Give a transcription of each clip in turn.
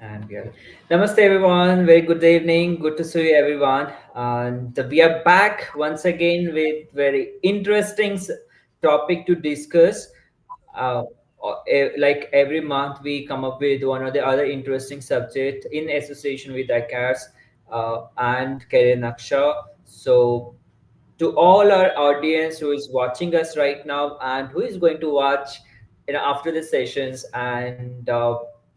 And we are. Namaste, everyone. Very good evening. Good to see you, everyone. And we are back once again with very interesting topic to discuss. Uh, like every month, we come up with one or the other interesting subject in association with ICHARS and CareerNaksha. So to all our audience who is watching us right now and who is going to watch after the sessions, and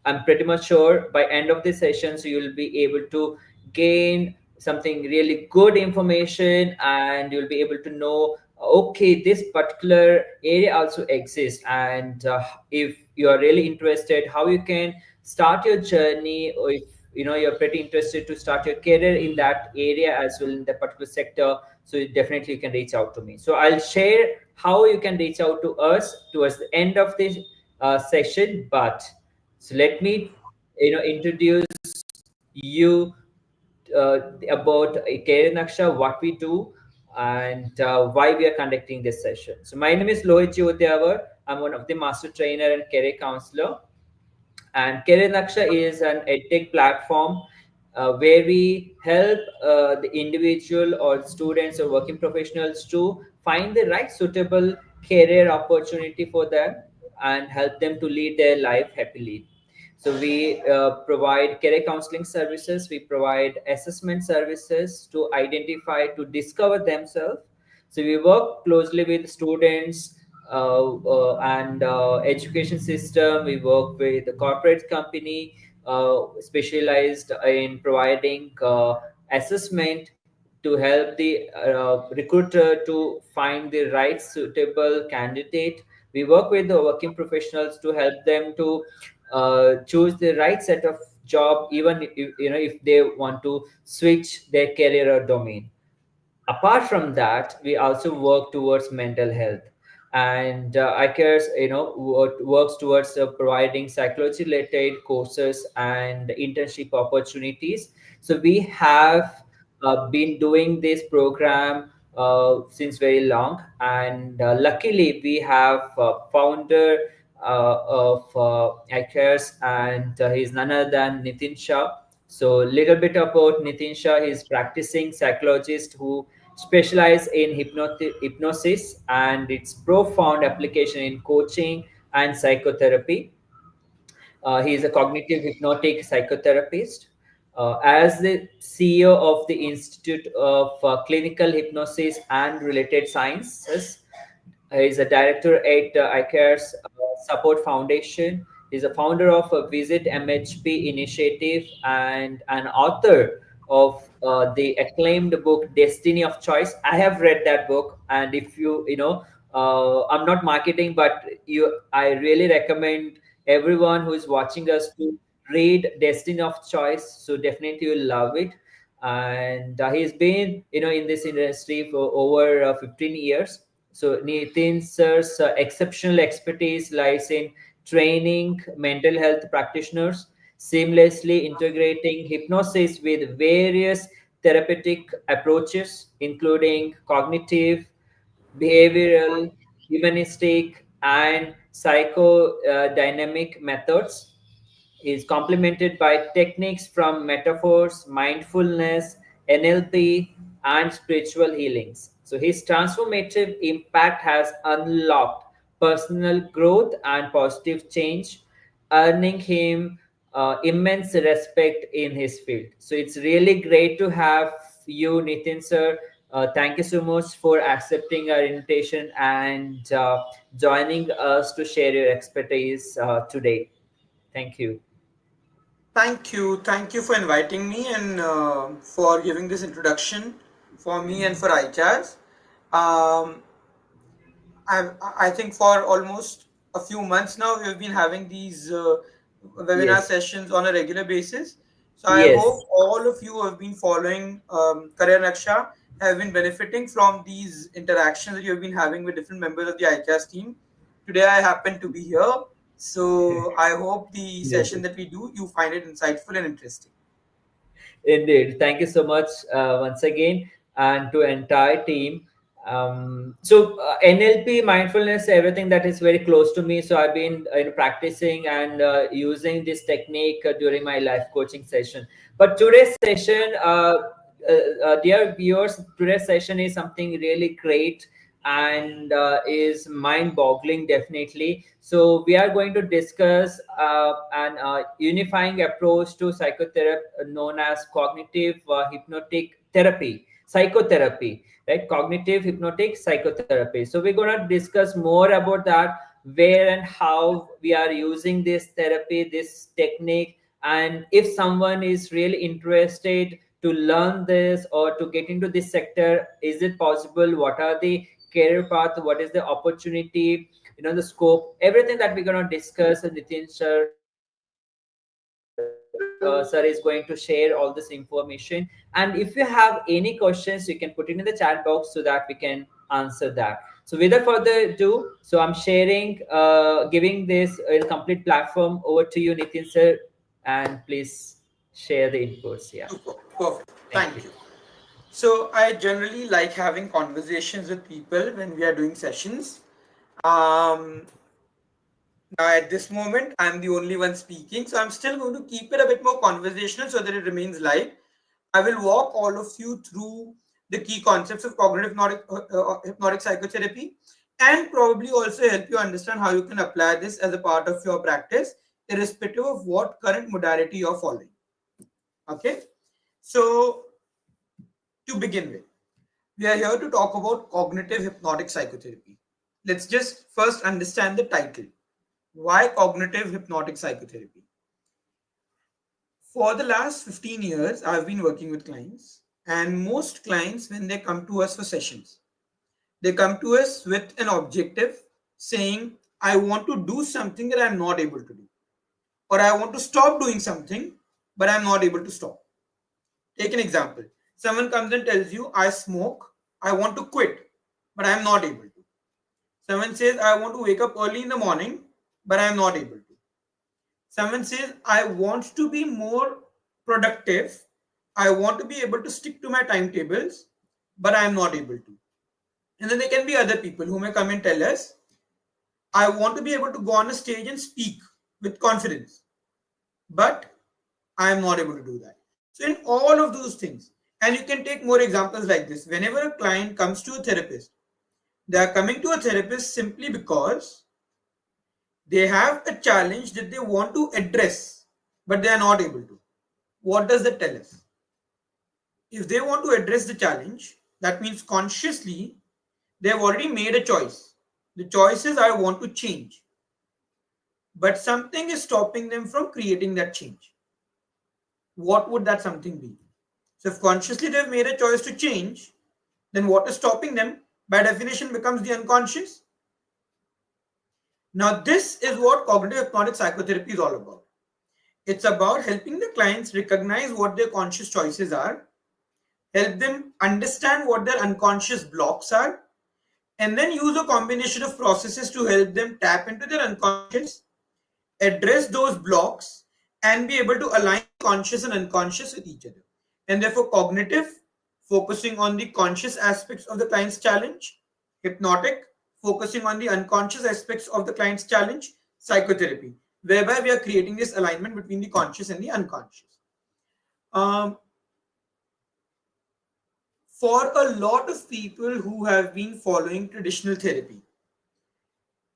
I'm pretty much sure by end of the sessions you'll be able to gain something really good information, and you'll be able to know, okay, this particular area also exists, and if you are really interested how you can start your journey, or if you're pretty interested to start your career in that area as well, in that particular sector, so definitely you can reach out to me. So I'll share how you can reach out to us towards the end of this session. But so let me introduce you about Career Naksha, what we do, and why we are conducting this session. So my name is Lohit Jyotiavar. I'm one of the master trainer and career counselor, and CareerNaksha is an edtech platform where we help the individual or students or working professionals to find the right suitable career opportunity for them and help them to lead their life happily. So we provide career counseling services, we provide assessment services to identify, to discover themselves. So we work closely with students and education system. We work with the corporate company specialized in providing assessment to help the recruiter to find the right suitable candidate. We work with the working professionals to help them to choose the right set of job, even if, if they want to switch their career or domain. Apart from that, we also work towards mental health, and icares works towards providing psychology related courses and internship opportunities. So we have been doing this program since very long, and luckily we have founder of icares, and he's none other than Nitin Shah. So little bit about Nitin Shah. He's practicing psychologist who specialize in hypnosis and its profound application in coaching and psychotherapy. He is a cognitive hypnotic psychotherapist. As the CEO of the Institute of Clinical Hypnosis and Related Sciences, he is a director at iCare's Support Foundation. He's a founder of a Visit MHP initiative and an author of the acclaimed book Destiny of Choice. I have read that book, and if I'm not marketing, but I really recommend everyone who is watching us to read Destiny of Choice. So definitely you'll love it. And he's been in this industry for over 15 years. So Nitin sir's exceptional expertise lies in training mental health practitioners, seamlessly integrating hypnosis with various therapeutic approaches, including cognitive, behavioral, humanistic, and psychodynamic methods, is complemented by techniques from metaphors, mindfulness, NLP, and spiritual healings. So his transformative impact has unlocked personal growth and positive change, earning him immense respect in his field. So it's really great to have you, Nitin sir. Thank you so much for accepting our invitation and joining us to share your expertise today. Thank you. Thank you for inviting me and for giving this introduction for me and for iChars. Um, I think for almost a few months now, we've been having these webinar Yes. sessions on a regular basis. So I Yes. hope all of you who have been following Career Naksha have been benefiting from these interactions that you've been having with different members of the iChars team. Today I happen to be here, so I hope the session Indeed. that we do, you find it insightful and interesting. Indeed. Thank you so much once again, and to entire team. NLP, mindfulness, everything that is very close to me. So I've been practicing and using this technique during my life coaching session. But today's session, dear viewers, today's session is something really great and is mind-boggling, definitely. So we are going to discuss an unifying approach to psychotherapy known as cognitive hypnotic therapy, psychotherapy, right? Cognitive hypnotic psychotherapy. So we're going to discuss more about that, where and how we are using this therapy, this technique, and if someone is really interested to learn this or to get into this sector, is it possible? What are the career path? What is the opportunity? The scope, everything that we're going to discuss. And Nitin sir is going to share all this information. And if you have any questions, you can put it in the chat box so that we can answer that. So without further ado, so I'm sharing, giving this a complete platform over to you, Nitin sir, and please share the inputs. Yeah, Super. Perfect. thank you. Thank you. So I generally like having conversations with people when we are doing sessions. Um, Now at this moment, I'm the only one speaking, so I'm still going to keep it a bit more conversational so that it remains live. I will walk all of you through the key concepts of cognitive hypnotic psychotherapy, and probably also help you understand how you can apply this as a part of your practice, irrespective of what current modality you're following. Okay, so to begin with, we are here to talk about cognitive hypnotic psychotherapy. Let's just first understand the title. Why cognitive hypnotic psychotherapy? For the last 15 years, I've been working with clients, and most clients, when they come to us for sessions, they come to us with an objective saying, I want to do something that I'm not able to do, or I want to stop doing something, but I'm not able to stop. Take an example. Someone comes and tells you, I smoke, I want to quit, but I'm not able to. Someone says, I want to wake up early in the morning, but I'm not able to. Someone says, I want to be more productive. I want to be able to stick to my timetables, but I am not able to. And then there can be other people who may come and tell us, I want to be able to go on a stage and speak with confidence, but I am not able to do that. So, in all of those things, and you can take more examples like this, whenever a client comes to a therapist, they are coming to a therapist simply because they have a challenge that they want to address, but they are not able to. What does that tell us? If they want to address the challenge, that means consciously they have already made a choice. The choice is I want to change, but something is stopping them from creating that change. What would that something be? So, if consciously they've made a choice to change, then what is stopping them by definition becomes the unconscious. Now, this is what cognitive hypnotic psychotherapy is all about. It's about helping the clients recognize what their conscious choices are, help them understand what their unconscious blocks are, and then use a combination of processes to help them tap into their unconscious, address those blocks, and be able to align conscious and unconscious with each other. And therefore, cognitive, focusing on the conscious aspects of the client's challenge, hypnotic, focusing on the unconscious aspects of the client's challenge, psychotherapy, whereby we are creating this alignment between the conscious and the unconscious. Um, for a lot of people who have been following traditional therapy,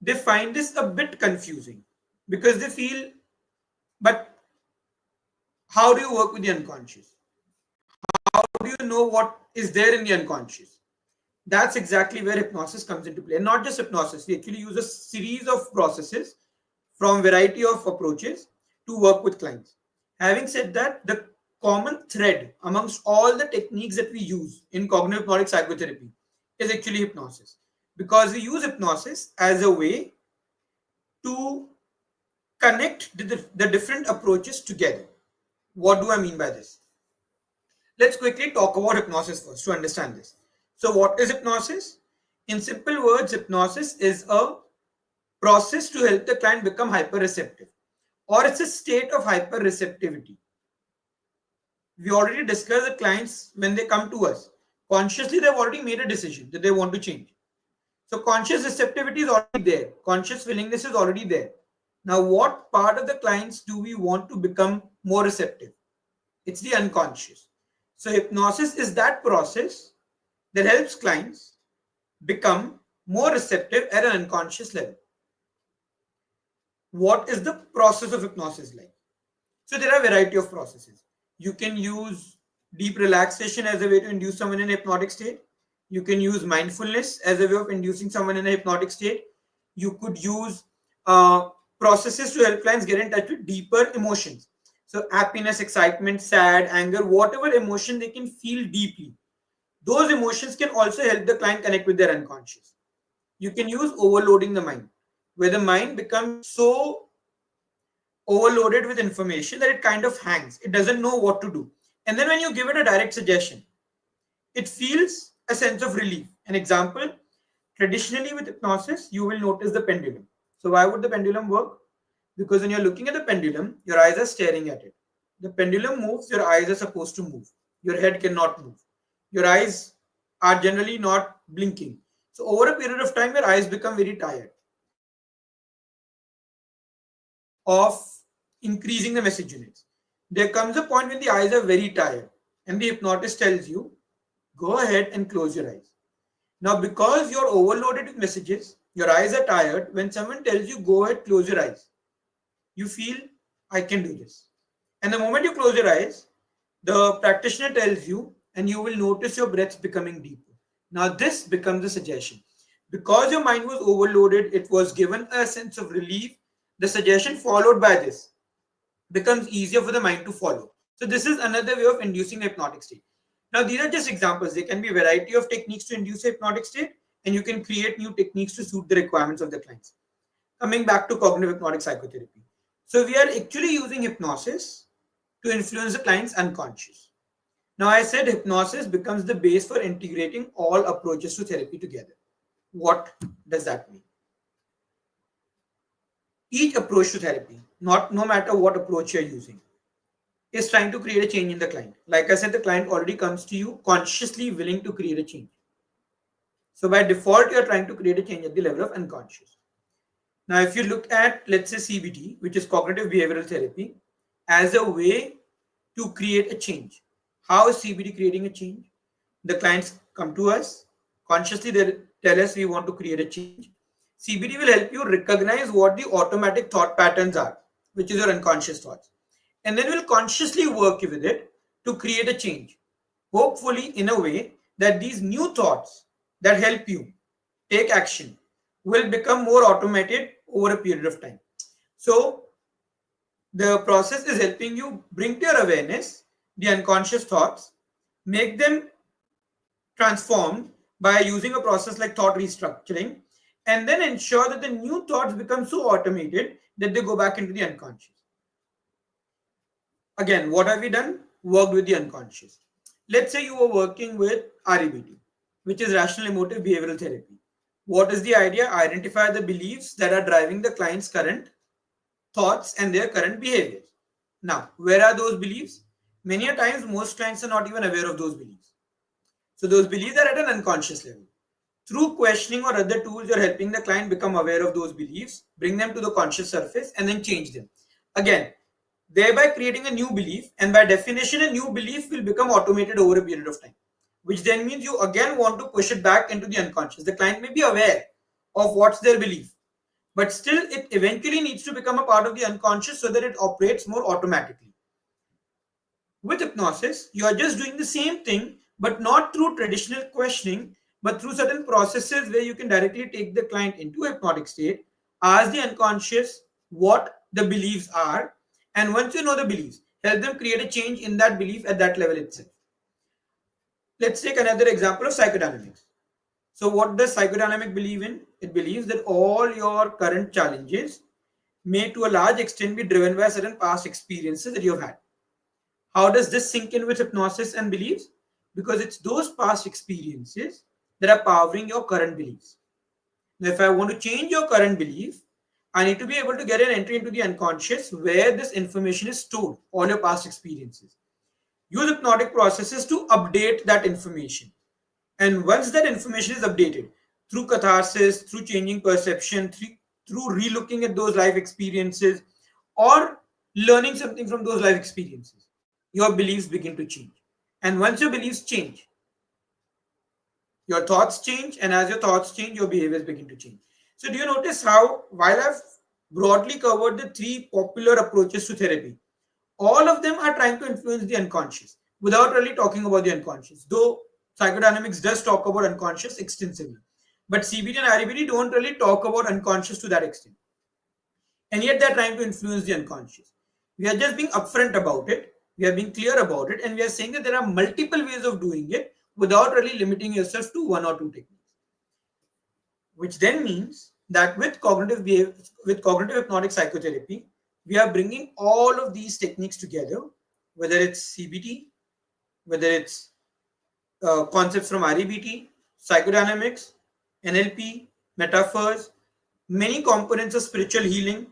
they find this a bit confusing because they feel, but how do you work with the unconscious? How do you know what is there in the unconscious? That's exactly where hypnosis comes into play. And not just hypnosis, we actually use a series of processes from variety of approaches to work with clients. Having said that, the common thread amongst all the techniques that we use in cognitive hypnotic psychotherapy is actually hypnosis, because we use hypnosis as a way to connect the different approaches together. What do I mean by this? Let's quickly talk about hypnosis first to understand this. So, what is hypnosis? In simple words, hypnosis is a process to help the client become hyper receptive, or it's a state of hyper receptivity. We already discussed the clients when they come to us. Consciously, they've already made a decision that they want to change. So conscious receptivity is already there. Conscious willingness is already there. Now, what part of the clients do we want to become more receptive? It's the unconscious. So hypnosis is that process that helps clients become more receptive at an unconscious level. What is the process of hypnosis like? So there are a variety of processes. You can use deep relaxation as a way to induce someone in a hypnotic state. You can use mindfulness as a way of inducing someone in a hypnotic state. You could use uh, processes to help clients get in touch with deeper emotions. So happiness, excitement, sad, anger, whatever emotion they can feel deeply. Those emotions can also help the client connect with their unconscious. You can use overloading the mind, where the mind becomes so overloaded with information that it kind of hangs. It doesn't know what to do. And then when you give it a direct suggestion, it feels a sense of relief. An example, traditionally with hypnosis, you will notice the pendulum. So why would the pendulum work? Because when you're looking at the pendulum, your eyes are staring at it. The pendulum moves, your eyes are supposed to move. Your head cannot move. Your eyes are generally not blinking. So over a period of time, your eyes become very tired. So there is a process of increasing the message units. There comes a point when the eyes are very tired, and the hypnotist tells you, go ahead and close your eyes. Now, because you're overloaded with messages, your eyes are tired. When someone tells you, go ahead, close your eyes, you feel, I can do this. And the moment you close your eyes, the practitioner tells you, and you will notice your breaths becoming deeper. Now, this becomes a suggestion. Because your mind was overloaded, it was given a sense of relief. The suggestion followed by this becomes easier for the mind to follow. So this is another way of inducing a hypnotic state. Now these are just examples. There can be a variety of techniques to induce a hypnotic state, and you can create new techniques to suit the requirements of the clients. Coming back to cognitive hypnotic psychotherapy. So we are actually using hypnosis to influence the client's unconscious. Now I said hypnosis becomes the base for integrating all approaches to therapy together. What does that mean? Each approach to therapy, not no matter what approach you're using, is trying to create a change in the client. Like I said, the client already comes to you consciously willing to create a change. So by default, you're trying to create a change at the level of unconscious. Now, if you look at, let's say, CBT, which is cognitive behavioral therapy, as a way to create a change. How is CBT creating a change? The clients come to us, consciously they tell us we want to create a change. CBT will help you recognize what the automatic thought patterns are, which is your unconscious thoughts. And then we'll consciously work with it to create a change. Hopefully, in a way that these new thoughts that help you take action will become more automated over a period of time. So, the process is helping you bring to your awareness the unconscious thoughts, make them transformed by using a process like thought restructuring, and then ensure that the new thoughts become so automated that they go back into the unconscious. Again, what have we done? Worked with the unconscious. Let's say you were working with REBT, which is rational emotive behavioral therapy. What is the idea? Identify the beliefs that are driving the client's current thoughts and their current behaviors. Now, where are those beliefs? Many a times, most clients are not even aware of those beliefs. So those beliefs are at an unconscious level. Through questioning or other tools, you're helping the client become aware of those beliefs, bring them to the conscious surface, and then change them. Again, thereby creating a new belief, and by definition, a new belief will become automated over a period of time, which then means you again want to push it back into the unconscious. The client may be aware of what's their belief, but still it eventually needs to become a part of the unconscious so that it operates more automatically. With hypnosis, you are just doing the same thing, but not through traditional questioning, but through certain processes where you can directly take the client into a hypnotic state, ask the unconscious what the beliefs are, and once you know the beliefs, help them create a change in that belief at that level itself. Let's take another example of psychodynamics. So, what does psychodynamic believe in? It believes that all your current challenges may to a large extent be driven by certain past experiences that you've had. How does this sink in with hypnosis and beliefs? Because it's those past experiences that are powering your current beliefs. Now, if I want to change your current belief, I need to be able to get an entry into the unconscious where this information is stored, all your past experiences. Use hypnotic processes to update that information. And once that information is updated through catharsis, through changing perception, through relooking at those life experiences, or learning something from those life experiences, your beliefs begin to change. And once your beliefs change, your thoughts change, and as your thoughts change, your behaviors begin to change. So, do you notice how, while I've broadly covered the three popular approaches to therapy, all of them are trying to influence the unconscious without really talking about the unconscious. Though psychodynamics does talk about unconscious extensively, but CBT and REBT don't really talk about unconscious to that extent. And yet they're trying to influence the unconscious. We are just being upfront about it, we are being clear about it, and we are saying that there are multiple ways of doing it without really limiting yourself to one or two techniques. Which then means that with cognitive hypnotic psychotherapy, we are bringing all of these techniques together, whether it's CBT, whether it's concepts from REBT, psychodynamics, NLP, metaphors, many components of spiritual healing,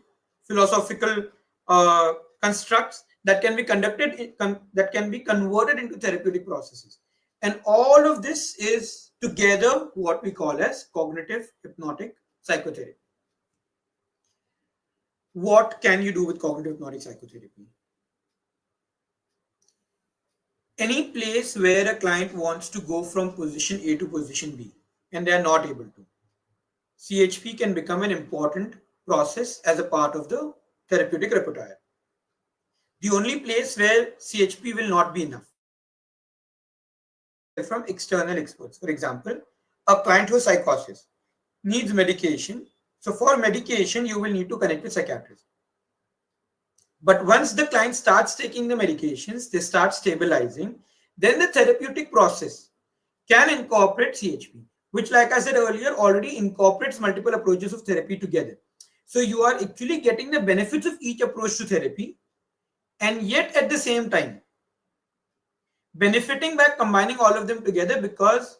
philosophical uh, constructs that can be that can be converted into therapeutic processes. And all of this is together what we call as cognitive hypnotic psychotherapy. What can you do with cognitive hypnotic psychotherapy? Any place where a client wants to go from position A to position B and they are not able to, CHP can become an important process as a part of the therapeutic repertoire. The only place where CHP will not be enough is getting help from external experts. For example, a client who has psychosis needs medication. So for medication, you will need to connect with psychiatrists. But once the client starts taking the medications, they start stabilizing, then the therapeutic process can incorporate CHP, which, like I said earlier, already incorporates multiple approaches of therapy together. So you are actually getting the benefits of each approach to therapy, and yet at the same time, benefiting by combining all of them together, because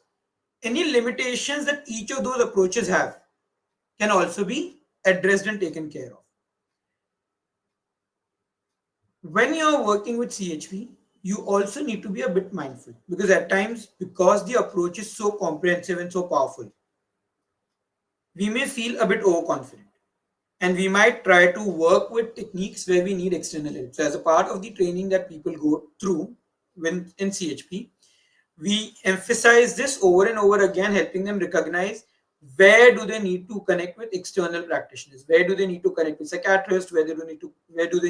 any limitations that each of those approaches have can also be addressed and taken care of. When you're working with CHP, you also need to be a bit mindful, because at times, because the approach is so comprehensive and so powerful, we may feel a bit overconfident, and we might try to work with techniques where we need external help. So, as a part of the training that people go through when in CHP, we emphasize this over and over again, helping them recognize where do they need to connect with external practitioners, where do they need to connect with psychiatrists, where do they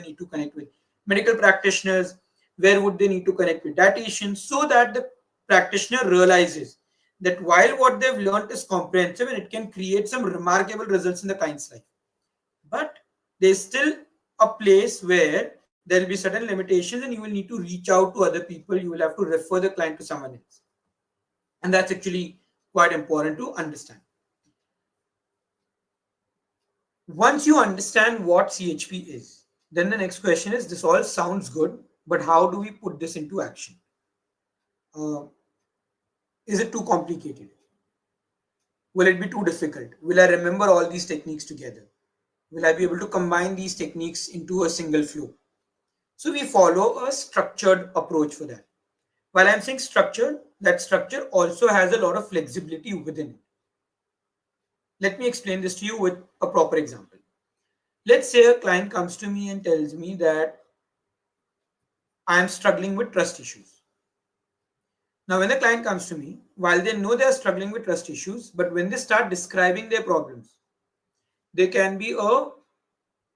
need to connect with medical practitioners, where would they need to connect with dietitians, so that the practitioner realizes that while what they've learned is comprehensive and it can create some remarkable results in the client's life, but there's still a place where there will be certain limitations and you will need to reach out to other people, you will have to refer the client to someone else, and that's actually quite important to understand. Once you understand what CHP is, then the next question is, this all sounds good, but how do we put this into action? uh, is it too complicated? Will it be too difficult? Will I remember all these techniques together? Will I be able to combine these techniques into a single flow? So we follow a structured approach for that. While I'm saying structured, that structure also has a lot of flexibility within it. Let me explain this to you with a proper example. Let's say a client comes to me and tells me that I am struggling with trust issues. Now, when the client comes to me, while they know they are struggling with trust issues, but when they start describing their problems, there can be a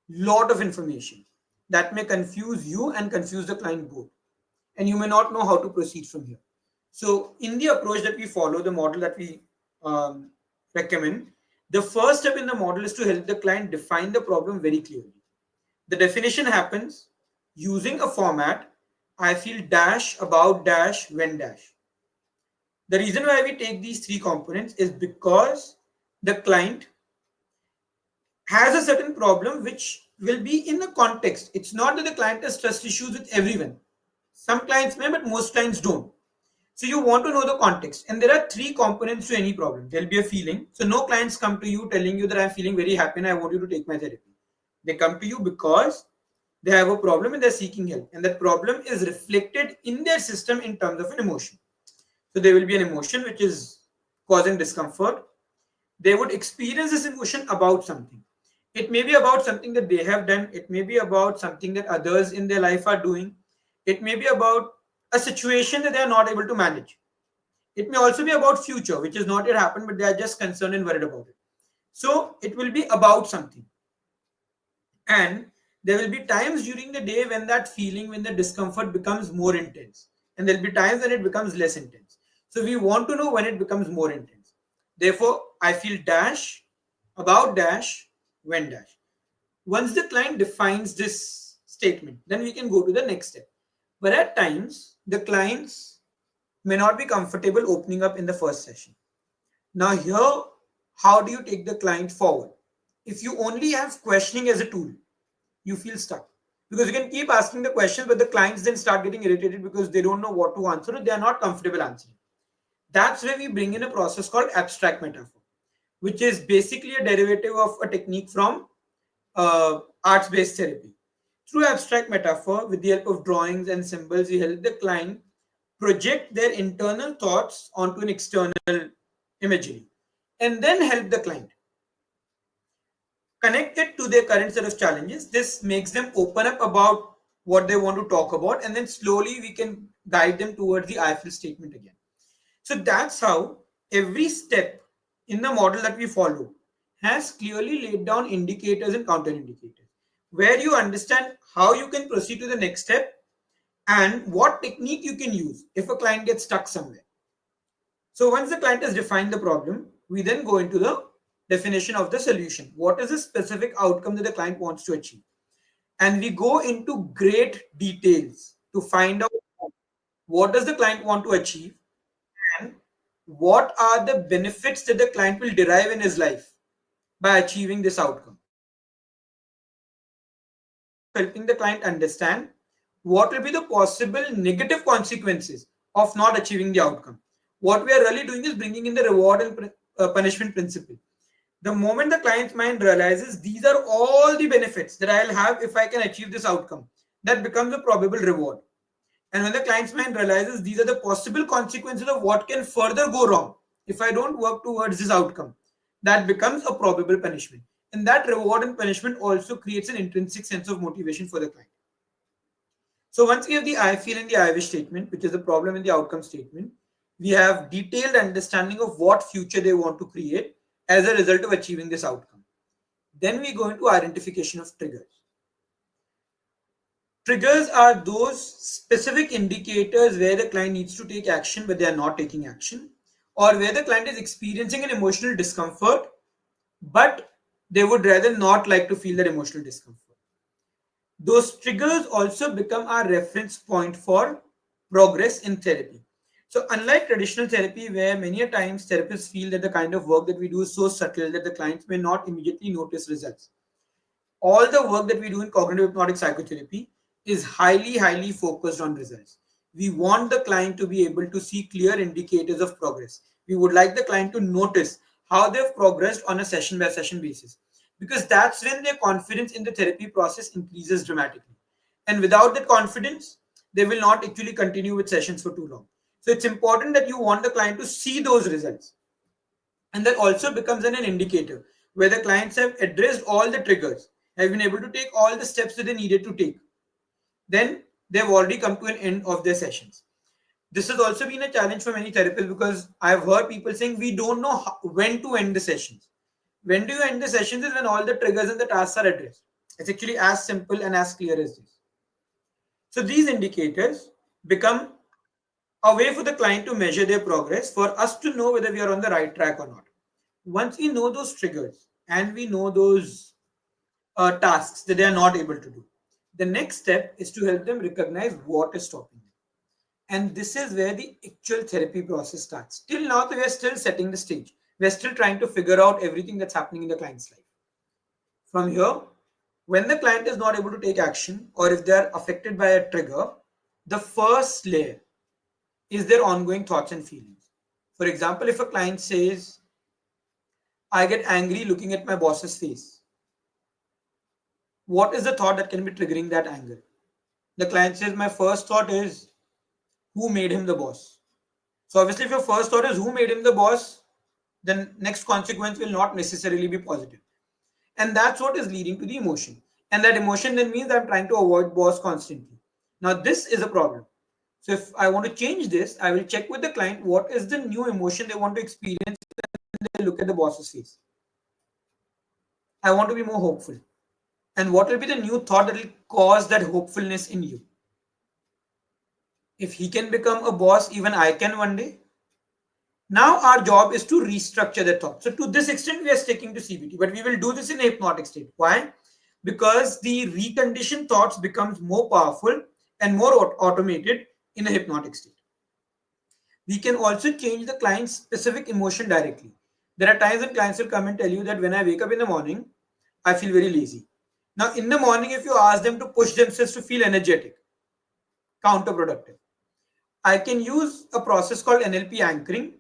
lot of information that may confuse you and confuse the client both, and you may not know how to proceed from here. So, in the approach that we follow, the model that we recommend, the first step in the model is to help the client define the problem very clearly. The definition happens using a format: I feel dash, about dash, when dash. The reason why we take these three components is because the client has a certain problem which will be in the context. It's not that the client has trust issues with everyone. Some clients may, but most clients don't. So you want to know the context. And there are three components to any problem. There'll be a feeling. So no clients come to you telling you that I'm feeling very happy and I want you to take my therapy. They come to you because they have a problem and they're seeking help. And that problem is reflected in their system in terms of an emotion. So there will be an emotion which is causing discomfort. They would experience this emotion about something. It may be about something that they have done, it may be about something that others in their life are doing, it may be about a situation that they are not able to manage. It may also be about future, which is not yet happened, but they are just concerned and worried about it. So it will be about something. And there will be times during the day when that feeling, when the discomfort becomes more intense. And there will be times when it becomes less intense. So we want to know when it becomes more intense. Therefore, I feel dash, about dash, when dash. Once the client defines this statement, then we can go to the next step. But at times, the clients may not be comfortable opening up in the first session. Now, here, how do you take the client forward? If you only have questioning as a tool, you feel stuck because you can keep asking the questions, but the clients then start getting irritated because they don't know what to answer or they are not comfortable answering. That's where we bring in a process called abstract metaphor, which is basically a derivative of a technique from arts based therapy. Through abstract metaphor, with the help of drawings and symbols, we help the client project their internal thoughts onto an external imagery and then help the client connected to their current set of challenges. This makes them open up about what they want to talk about, and then slowly we can guide them towards the I feel statement again. So that's how every step in the model that we follow has clearly laid down indicators and counter indicators, where you understand how you can proceed to the next step and what technique you can use if a client gets stuck somewhere. So once the client has defined the problem, we then go into the definition of the solution. What is the specific outcome that the client wants to achieve? And we go into great details to find out what does the client want to achieve and what are the benefits that the client will derive in his life by achieving this outcome. Helping the client understand what will be the possible negative consequences of not achieving the outcome. What we are really doing is bringing in the reward and punishment principle. The moment the client's mind realizes these are all the benefits that I'll have if I can achieve this outcome, that becomes a probable reward. And when the client's mind realizes these are the possible consequences of what can further go wrong if I don't work towards this outcome, that becomes a probable punishment. And that reward and punishment also creates an intrinsic sense of motivation for the client. So once we have the I feel and the I wish statement, which is the problem and the outcome statement, we have detailed understanding of what future they want to create as a result of achieving this outcome. Then we go into identification of triggers. Triggers are those specific indicators where the client needs to take action but they are not taking action, or where the client is experiencing an emotional discomfort but they would rather not like to feel that emotional discomfort. Those triggers also become our reference point for progress in therapy. So, unlike traditional therapy, where many a times therapists feel that the kind of work that we do is so subtle that the clients may not immediately notice results, all the work that we do in cognitive hypnotic psychotherapy is highly focused on results. We want the client to be able to see clear indicators of progress. We would like the client to notice how they've progressed on a session by session basis, because that's when their confidence in the therapy process increases dramatically. And without that confidence, they will not actually continue with sessions for too long. So it's important that you want the client to see those results. And that also becomes an indicator where the clients have addressed all the triggers, have been able to take all the steps that they needed to take. Then they've already come to an end of their sessions. This has also been a challenge for many therapists because I've heard people saying we don't know when to end the sessions. When do you end the sessions is when all the triggers and the tasks are addressed. It's actually as simple and as clear as this. So these indicators become a way for the client to measure their progress, for us to know whether we are on the right track or not. Once we know those triggers and we know those tasks that they are not able to do, the next step is to help them recognize what is stopping them. And this is where the actual therapy process starts. Till now, we are still setting the stage. We're still trying to figure out everything that's happening in the client's life. From here, when the client is not able to take action or if they are affected by a trigger, the first layer is their ongoing thoughts and feelings. For example, if a client says, I get angry looking at my boss's face, what is the thought that can be triggering that anger? The client says, my first thought is, who made him the boss? So obviously, if your first thought is who made him the boss, then next consequence will not necessarily be positive. And that's what is leading to the emotion. And that emotion then means I'm trying to avoid boss constantly. Now, this is a problem. So if I want to change this, I will check with the client what is the new emotion they want to experience when they look at the boss's face. I want to be more hopeful. And what will be the new thought that will cause that hopefulness in you? If he can become a boss, even I can one day. Now our job is to restructure the thought. So to this extent, we are sticking to CBT, but we will do this in a hypnotic state. Why? Because the reconditioned thoughts becomes more powerful and more automated in a hypnotic state. We can also change the client's specific emotion directly. There are times when clients will come and tell you that when I wake up in the morning, I feel very lazy. Now, in the morning, if you ask them to push themselves to feel energetic, counterproductive. I can use a process called NLP anchoring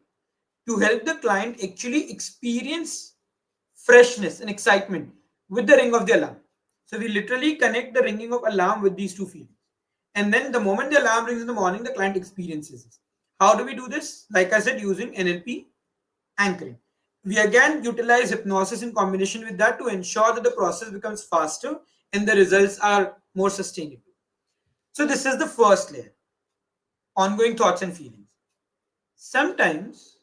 to help the client actually experience freshness and excitement with the ring of the alarm. So we literally connect the ringing of alarm with these two feelings. And then the moment the alarm rings in the morning, the client experiences this. How do we do this? Like I said, using NLP anchoring. We again utilize hypnosis in combination with that to ensure that the process becomes faster and the results are more sustainable. So this is the first layer, ongoing thoughts and feelings. Sometimes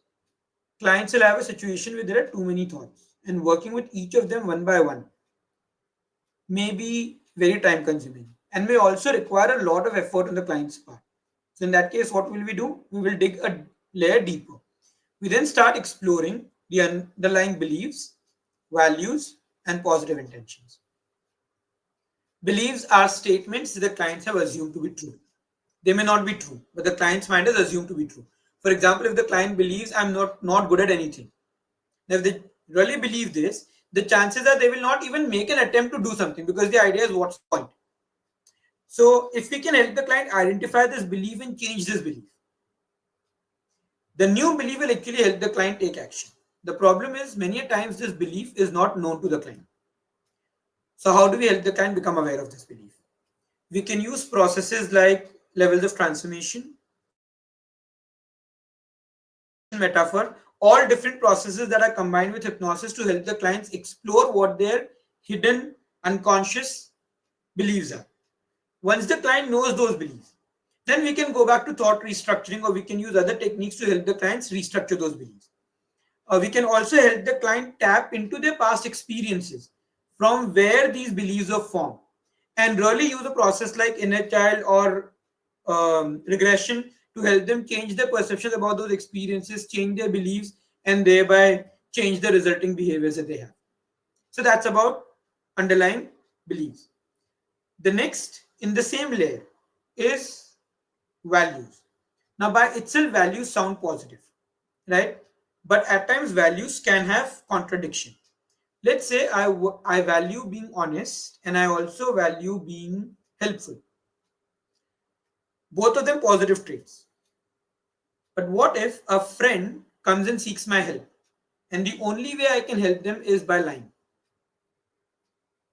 clients will have a situation where there are too many thoughts, and working with each of them one by one may be very time consuming and may also require a lot of effort on the client's part. So, in that case, what will we do? We will dig a layer deeper. We then start exploring the underlying beliefs, values, and positive intentions. Beliefs are statements that the clients have assumed to be true. They may not be true, but the client's mind has assumed to be true. For example, if the client believes I'm not good at anything, if they really believe this, the chances are they will not even make an attempt to do something because the idea is what's the point. So if we can help the client identify this belief and change this belief, the new belief will actually help the client take action. The problem is many a times this belief is not known to the client. So how do we help the client become aware of this belief? We can use processes like levels of transformation, regression metaphor, all different processes that are combined with hypnosis to help the clients explore what their hidden unconscious beliefs are. Once the client knows those beliefs, then we can go back to thought restructuring, or we can use other techniques to help the clients restructure those beliefs. We can also help the client tap into their past experiences from where these beliefs are formed and really use a process like inner child or regression to help them change their perceptions about those experiences, change their beliefs, and thereby change the resulting behaviors that they have. So that's about underlying beliefs. The next in the same layer is values. Now, by itself, values sound positive, right? But at times, values can have contradiction. Let's say I value being honest and I also value being helpful. Both of them positive traits. But what if a friend comes and seeks my help and the only way I can help them is by lying?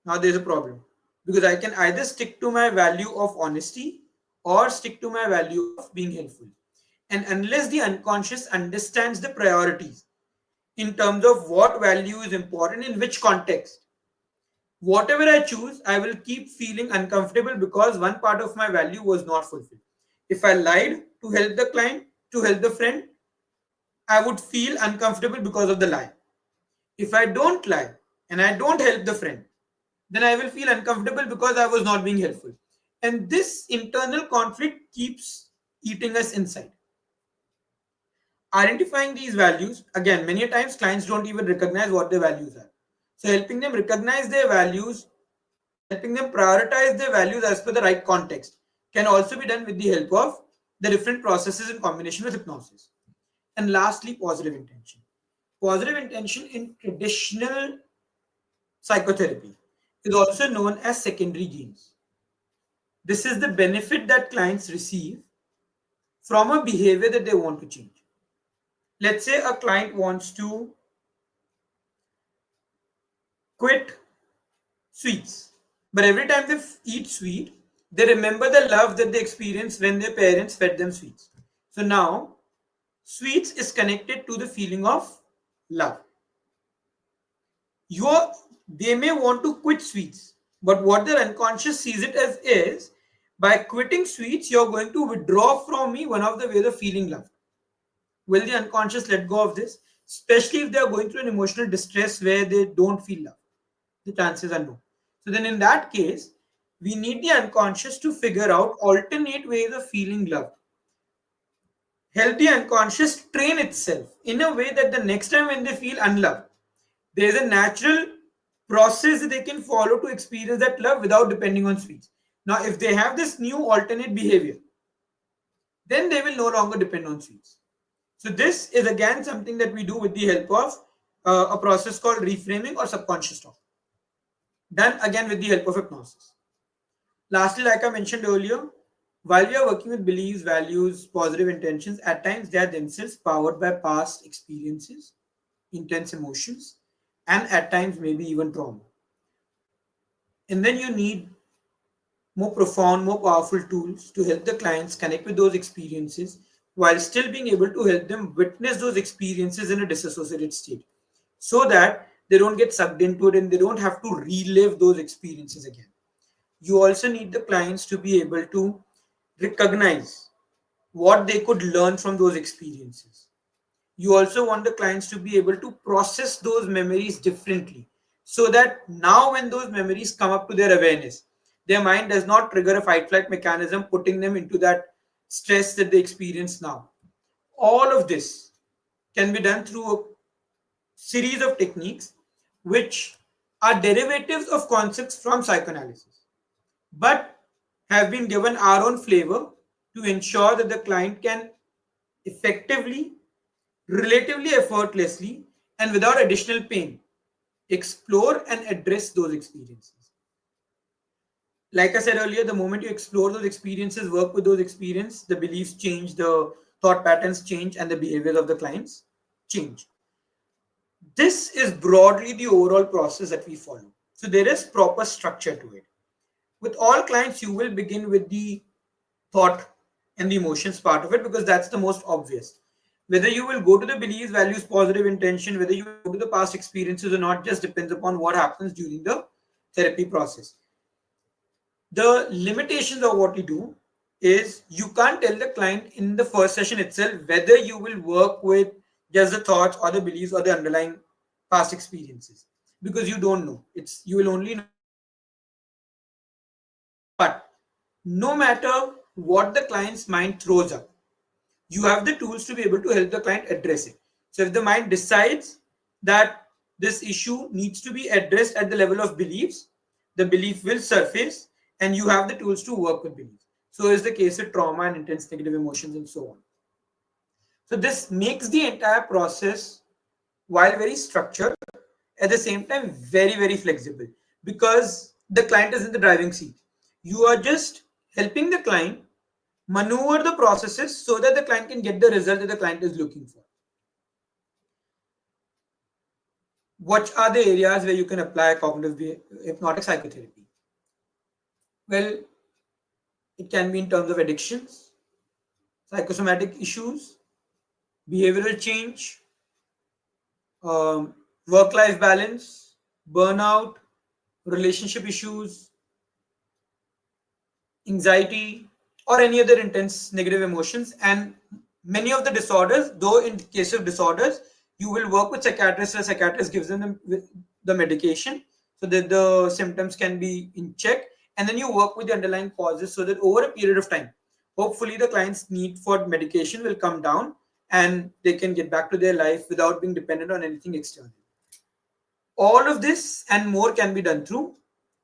Now there's a problem because I can either stick to my value of honesty or stick to my value of being helpful. And unless the unconscious understands the priorities in terms of what value is important in which context, whatever I choose, I will keep feeling uncomfortable because one part of my value was not fulfilled. If I lied to help the client, to help the friend, I would feel uncomfortable because of the lie. If I don't lie and I don't help the friend, then I will feel uncomfortable because I was not being helpful. And this internal conflict keeps eating us inside. Identifying these values, again, many times clients don't even recognize what their values are. So helping them recognize their values, helping them prioritize their values as per the right context can also be done with the help of the different processes in combination with hypnosis. And lastly, positive intention. Positive intention in traditional psychotherapy is also known as secondary gains. This is the benefit that clients receive from a behavior that they want to change. Let's say a client wants to quit sweets, but every time they eat sweet, they remember the love that they experienced when their parents fed them sweets. So now Sweets is connected to the feeling of love. You're, they may want to quit sweets, but what their unconscious sees it as is, by quitting sweets, you're going to withdraw from me one of the ways of feeling love. Will the unconscious let go of this? Especially if they are going through an emotional distress where they don't feel love. The chances are no. So then in that case, we need the unconscious to figure out alternate ways of feeling love. Help the unconscious train itself in a way that the next time when they feel unloved, there is a natural process they can follow to experience that love without depending on sweets. Now, if they have this new alternate behavior, then they will no longer depend on sweets. So this is again something that we do with the help of a process called reframing or subconscious talk, done again with the help of hypnosis. Lastly, like I mentioned earlier, while we are working with beliefs, values, positive intentions, at times they are themselves powered by past experiences, intense emotions, and at times maybe even trauma. And then you need more profound, more powerful tools to help the clients connect with those experiences while still being able to help them witness those experiences in a disassociated state so that they don't get sucked into it and they don't have to relive those experiences again. You also need the clients to be able to recognize what they could learn from those experiences. You also want the clients to be able to process those memories differently so that now when those memories come up to their awareness, their mind does not trigger a fight flight mechanism putting them into that stress that they experience now. All of this can be done through a series of techniques which are derivatives of concepts from psychoanalysis but have been given our own flavor to ensure that the client can effectively, relatively effortlessly, and without additional pain explore and address those experiences. Like I said earlier, the moment you explore those experiences, work with those experiences, the beliefs change, the thought patterns change, and the behaviors of the clients change. This is broadly the overall process that we follow. So there is proper structure to it. With all clients, you will begin with the thought and the emotions part of it because that's the most obvious. Whether you will go to the beliefs, values, positive intention, whether you will go to the past experiences or not, just depends upon what happens during the therapy process. The limitations of what you do is you can't tell the client in the first session itself whether you will work with just the thoughts or the beliefs or the underlying past experiences because you don't know. It's you will only know when you work with those experiences. But no matter what the client's mind throws up, you have the tools to be able to help the client address it. So if the mind decides that this issue needs to be addressed at the level of beliefs, the belief will surface and you have the tools to work with beliefs. So is the case with trauma and intense negative emotions and so on. So this makes the entire process, while very structured, at the same time very flexible because the client is in the driving seat. You are just helping the client maneuver the processes so that the client can get the result that the client is looking for. What are the areas where you can apply hypnotic psychotherapy? Well, it can be in terms of addictions, psychosomatic issues, behavioral change, work life balance, burnout, relationship issues, anxiety, or any other intense negative emotions. And many of the disorders, though in case of disorders, you will work with psychiatrists. The psychiatrist gives them the medication so that the symptoms can be in check. And then you work with the underlying causes so that over a period of time, hopefully the client's need for medication will come down and they can get back to their life without being dependent on anything external. All of this and more can be done through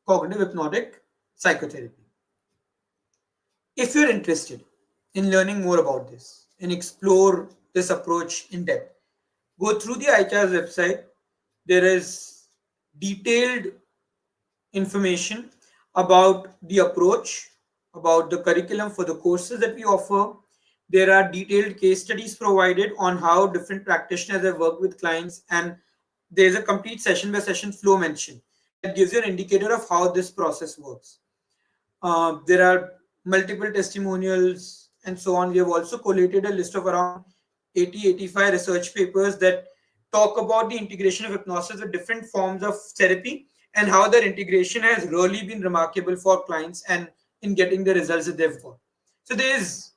cognitive hypnotic psychotherapy. If you're interested in learning more about this and explore this approach in depth, go through the ICHARS website. There is detailed information about the approach, about the curriculum for the courses that we offer. There are detailed case studies provided on how different practitioners have worked with clients, and there's a complete session by session flow mentioned that gives you an indicator of how this process works. There are multiple testimonials and so on. We have also collated a list of around 85 research papers that talk about the integration of hypnosis with different forms of therapy and how their integration has really been remarkable for clients and in getting the results that they've got. So there's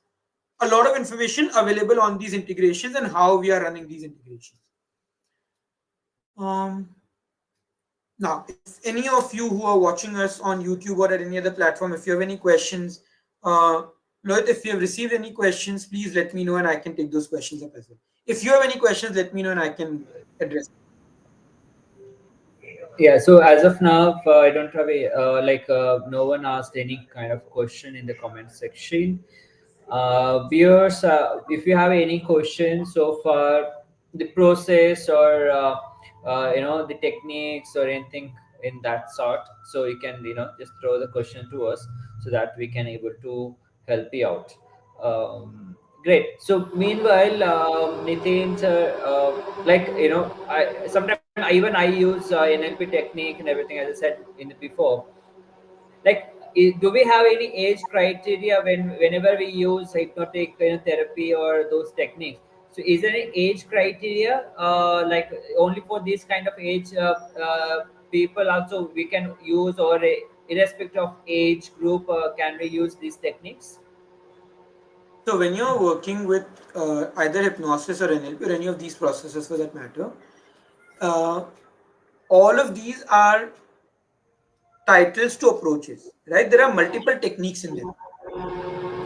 a lot of information available on these integrations and how we are running these integrations. Um, Now, if any of you who are watching us on YouTube or at any other platform, if you have any questions, uh, Lohit, if you have received any questions, please let me know and I can take those questions up as well. If you have any questions, let me know and I can address. Yeah, so as of now, I don't have a no one asked any kind of question in the comment section. Viewers, if you have any questions so far, the process or the techniques or anything in that sort, so you can just throw the question to us so that we can able to help you out. Great. So meanwhile, Nitin, sir, I sometimes even I use NLP technique and everything as I said in the before. Like, do we have any age criteria whenever we use hypnotic therapy or those techniques? So is there any age criteria, like only for this kind of age people also we can use, or irrespective of age group, can we use these techniques? So, when you're working with either hypnosis or NLP or any of these processes for that matter, uh, all of these are titles to approaches, right? There are multiple techniques in them.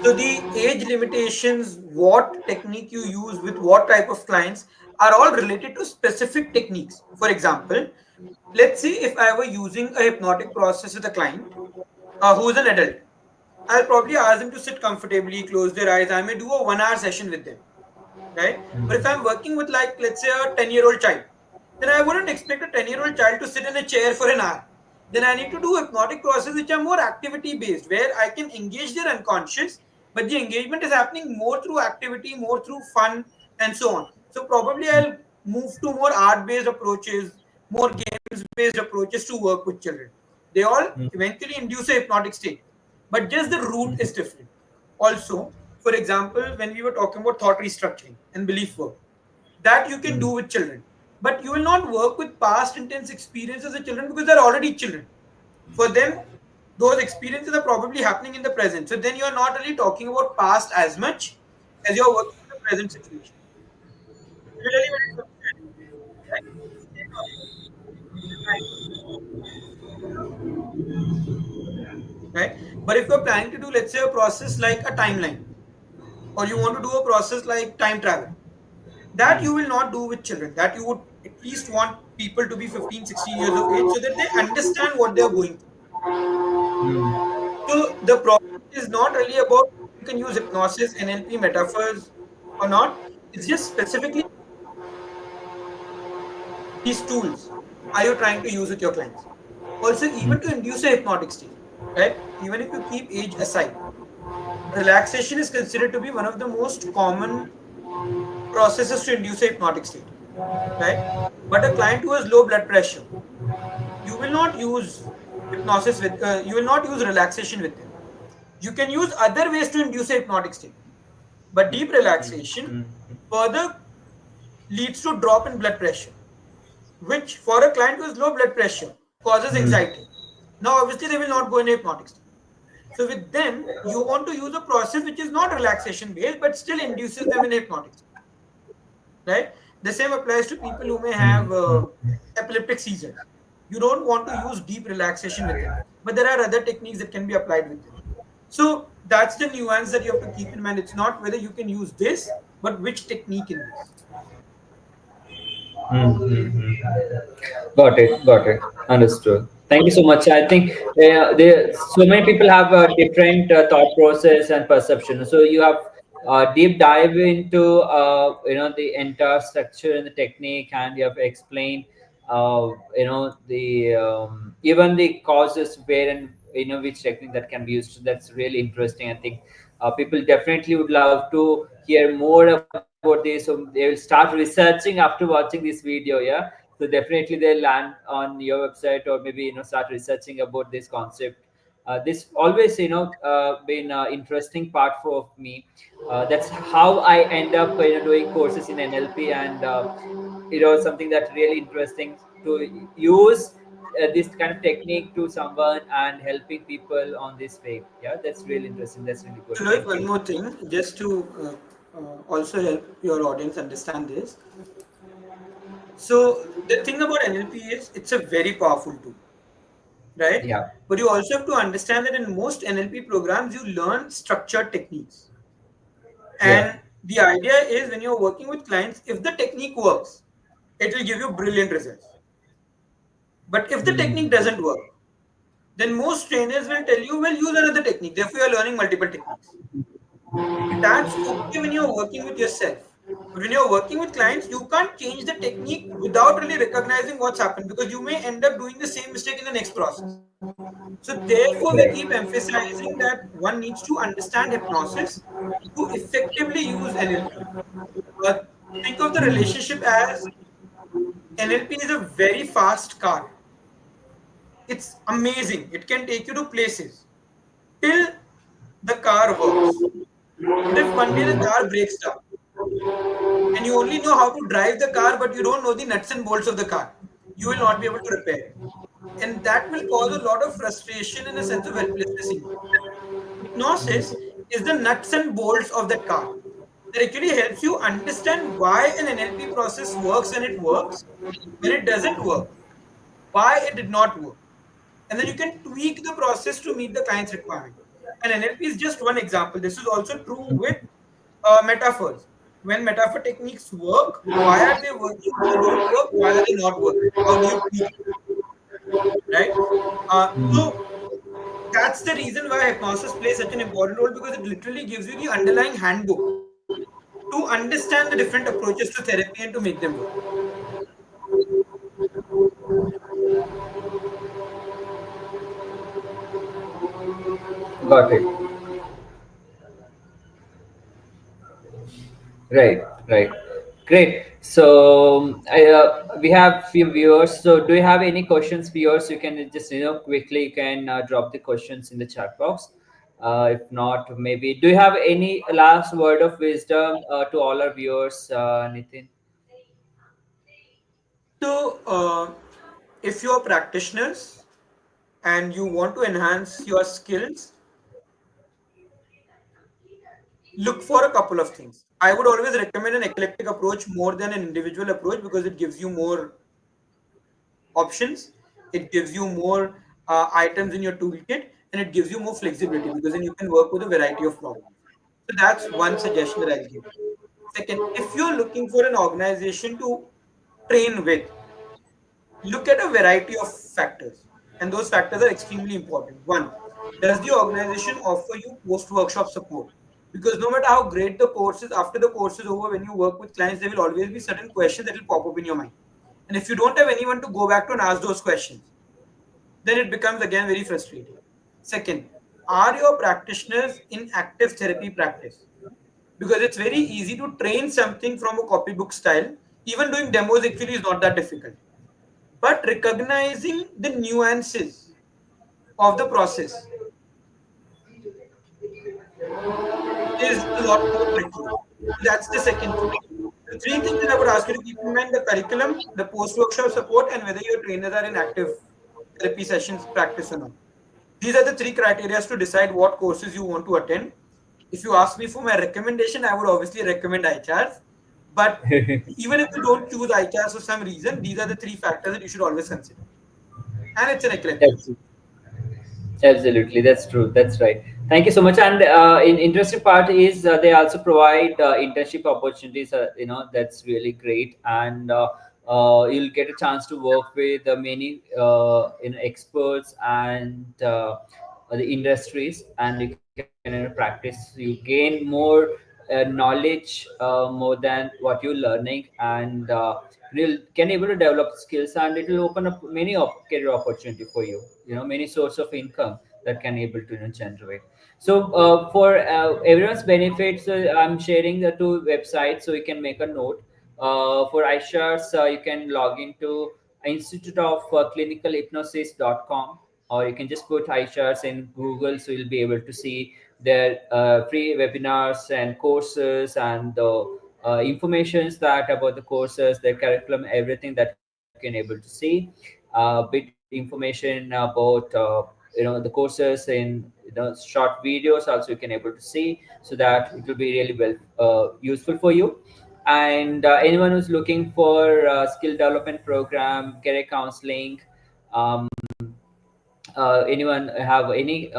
So the age limitations, what technique you use with what type of clients are all related to specific techniques. For example, let's say if I were using a hypnotic process with a client who is an adult, I'll probably ask them to sit comfortably, close their eyes. I may do a 1 hour session with them, right? But if I'm working with, like, let's say a 10-year-old child, then I wouldn't expect a 10-year-old child to sit in a chair for an hour. Then I need to do hypnotic process which are more activity based, where I can engage their unconscious, but the engagement is happening more through activity, more through fun, and so on. So probably I'll move to more art based approaches, more games based approaches to work with children. They all eventually induce a hypnotic state, but just the route is different. Also, for example, when we were talking about thought restructuring and belief work, that you can do with children, but you will not work with past intense experiences of children because they're already children. For them, those experiences are probably happening in the present. So then you're not really talking about past as much as you're working with the present situation. Similarly, when it comes to NLP, right? Same logic. You're trying to do right? But if you're planning to do, let's say, a process like a timeline, or you want to do a process like time travel, that you will not do with children. That you would at least want people to be 15, 16 years of age so that they understand what they're going through. So the problem is not really about you can use hypnosis, NLP, metaphors or not. It's just specifically these tools are you trying to use with your clients. Also, even to induce a hypnotic state, right? Even if you keep age aside, relaxation is considered to be one of the most common processes to induce a hypnotic state, right? But a client who has low blood pressure, you will not use hypnosis with, you will not use relaxation with them. You can use other ways to induce a hypnotic state, but deep relaxation further leads to drop in blood pressure, which for a client who has low blood pressure causes anxiety. Now, obviously, they will not go in a hypnotic state. So, with them, you want to use a process which is not relaxation based but still induces them in a hypnotic state, right? The same applies to people who may have epileptic seizures. You don't want to use deep relaxation with them, but there are other techniques that can be applied with them. So that's the nuance that you have to keep in mind. It's not whether you can use this, but which technique in this. Got it. Got it. Understood. Thank you so much. I think so many people have a different thought process and perception. So you have deep dive into the entire structure and the technique, and you have explained the even the causes where and which technique that can be used. So that's really interesting. I think people definitely would love to hear more about this. So they will start researching after watching this video. Yeah, so definitely they'll land on your website, or maybe start researching about this concept, This always been interesting part for me. That's how I end up doing courses in NLP, and something that really interesting to use this kind of technique to someone and helping people on this way. Yeah, that's really interesting. That's really good. So, Lohic, Thank one you. more thing, just to also help your audience understand this. So, the thing about NLP is it's a very powerful tool, right? Yeah, But you also have to understand that in most NLP programs, you learn structured techniques. yeah. And the idea is when you're working with clients, if the technique works, it will give you brilliant results. But if the technique Hmm. doesn't work, then most trainers will tell you, well, use another technique. Therefore, you're learning multiple techniques. That's okay when you're working with yourself. But when you're working with clients, you can't change the technique without really recognizing what's happened because you may end up doing the same mistake in the next process. So, therefore, we keep Right. emphasizing that one needs to understand hypnosis to effectively use NLP. Uh, think of the relationship as NLP is a very fast car. It's amazing. It can take you to places till the car works. But if one day the car breaks down and you only know how to drive the car, but you don't know the nuts and bolts of the car, you will not be able to repair it. And that will cause a lot of frustration and a sense of helplessness in you. Hypnosis is the nuts and bolts of that car. That actually helps you understand why an NLP process works when it doesn't work, why it did not work. And then you can tweak the process to meet the client's requirement. And NLP is just one example. This is also true with metaphors. When metaphor techniques work, why are they working? When they don't work, why are they not working? How do you tweak it, right? So that's the reason why hypnosis plays such an important role because it literally gives you the underlying handbook to understand the different approaches to therapy and to make them work. Got it. Right, right. Great. So we have few viewers. So do you have any questions, viewers? You can just quickly you can drop the questions in the chat box. If not, maybe do you have any last word of wisdom to all our viewers, Nitin? So, if you're practitioners and you want to enhance your skills, look for a couple of things. I would always recommend an eclectic approach more than an individual approach because it gives you more options, it gives you more items in your toolkit, and it gives you more flexibility because then you can work with a variety of problems. So that's one suggestion that I'll give. Second, if you're looking for an organization to train with, look at a variety of factors, and those factors are extremely important. One, does the organization offer you post workshop support? Because no matter how great the course is, after the course is over, when you work with clients, there will always be certain questions that will pop up in your mind. And if you don't have anyone to go back to and ask those questions, then it becomes again very frustrating. Second, are your practitioners in active therapy practice? Because it's very easy to train something from a copybook style. Even doing demos actually is not that difficult. But recognizing the nuances of the process is a lot more tricky. So that's the second thing. The three things that I would ask you to keep in mind: the curriculum, the post-workshop support, and whether your trainers are in active therapy sessions practice or not. These are the three criteria to decide what courses you want to attend. If you ask me for my recommendation, I would obviously recommend ICHARS. But even if you don't choose ICHARS for some reason, these are the three factors that you should always consider. And it's an eclectic approach. Absolutely. Absolutely, that's true. That's right. Thank you so much. And in interesting part is they also provide internship opportunities. That's really great, and you'll get a chance to work with many experts and the industries, and you can practice. You gain more knowledge more than what you're learning, and you'll can able to develop skills, and it will open up many career opportunity for you. Many source of income that can able to generate. So for everyone's benefit, so I'm sharing the two websites so you can make a note. For iShares, you can log into institute of clinical hypnosis.com, or you can just put iCharts in Google, so you'll be able to see their free webinars and courses and the informations that about the courses, their curriculum, everything that you can able to see. Bit information about the courses in short videos also you can able to see, so that it will be really well useful for you. And anyone who's looking for skill development program, career counseling, um, anyone have any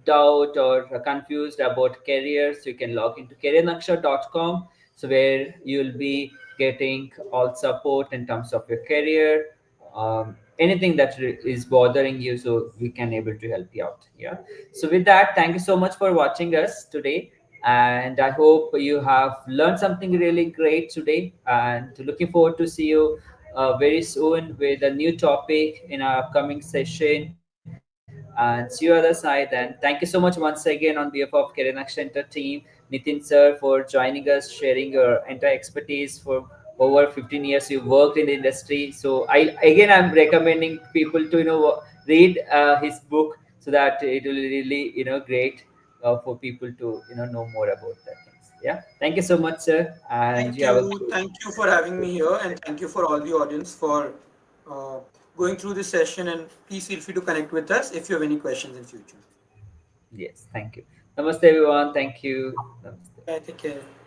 doubt or confused about careers, you can log into CareerNaksha.com, so where you'll be getting all support in terms of your career, anything that is bothering you, so we can able to help you out. Yeah. So with that, thank you so much for watching us today, and I hope you have learned something really great today, and looking forward to see you very soon with a new topic in our upcoming session. And see you other side. And thank you so much once again on behalf of CareerNaksha Center team, Nitin sir, for joining us, sharing your entire expertise for over 15 years. You worked in the industry, so I'm recommending people to read his book, so that it will really great for people to know more about that things. Yeah. Thank you so much, sir, and Thank you have a you. good. Thank you for having me here, and thank you for all the audience for uh, going through this session. And please feel free to connect with us if you have any questions in future. Yes. Thank you. Namaste, everyone. Thank you. Namaste. Bye. Take care.